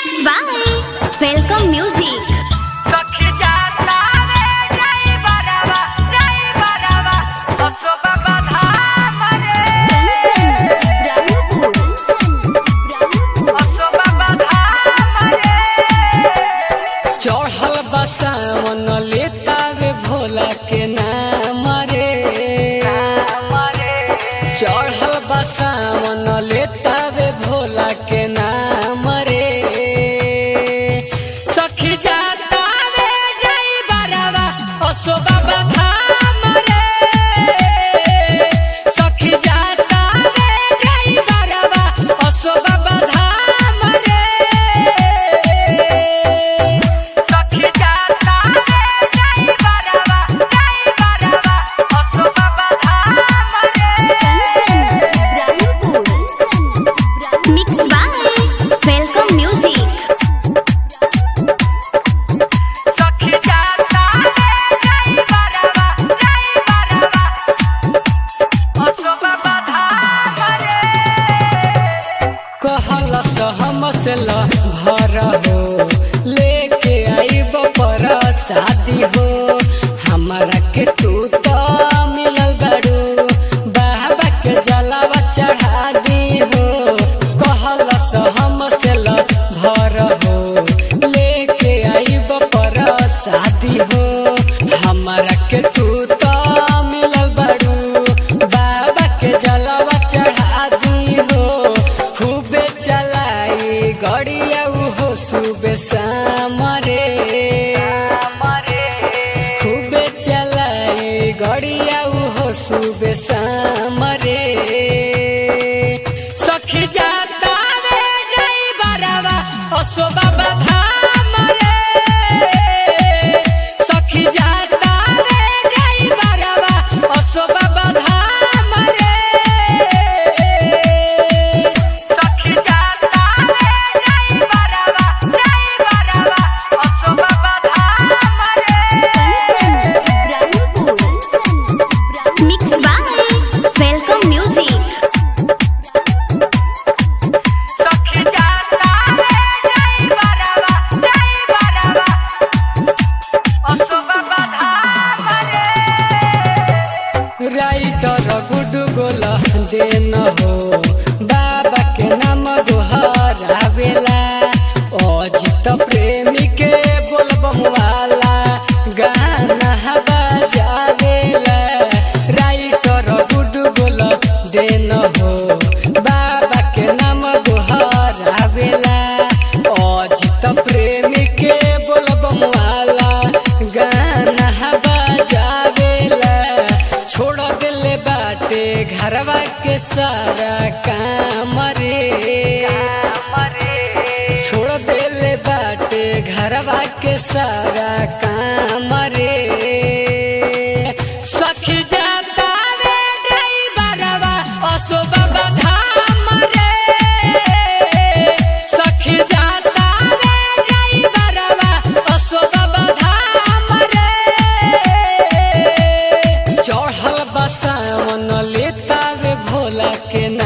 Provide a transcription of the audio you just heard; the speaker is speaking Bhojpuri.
Mixed by Welcome Music. चढ़ल बसावन लेता वे भोला के नाम रे। चढ़ल बसावन लेता वे भोला के नाम रे। सखी जाता वे जय बरवा असो बाबा धाम रे। सखी जाता वे जय बरवा असो बाबा धाम रे। Mixed by Welcome Music. कहला सहम से भर हो लेके आई पर शादी हो। हमारा के तू तो मिलल बारू बाबा के जलावा चढ़ा दी हो। कहला सहम से भर हो लेके आई पर शादी हो। हमारा के तू तो मिलल बारू बाबा के जलावा चढ़ा दी हो। खूबे चलाई गड़िया हो सुबह शाम रे। खूबे चलाई गड़िया हो सुबह शाम रे। सखी जाता वे जय बरवा असो बाबा धाम रे। सखी जाता वे जय बरवा असो बाबा धाम रे। Mixed by Welcome Music. Writer good गोला देन हो बाबा के नाम दोहरावेला। अजित प्रेमी के बोलबम वाला गाना बजावेला। राइटर गुड गोला देन हो बाबा के नाम दोहरावेला। अजित प्रेमी के बोलबम वाला गाना बजावेला। छोड़ दिले बाटे घरवा के सारा काम रे। छोड़ दिले बाटे घरवा के सारा काम रे। सखी जाता वे जय बरवा असो बाबा धाम रे। सखी जाता वे जय बरवा असो बाबा धाम रे। चढ़ल बसावन लेता वे भोला के नाम।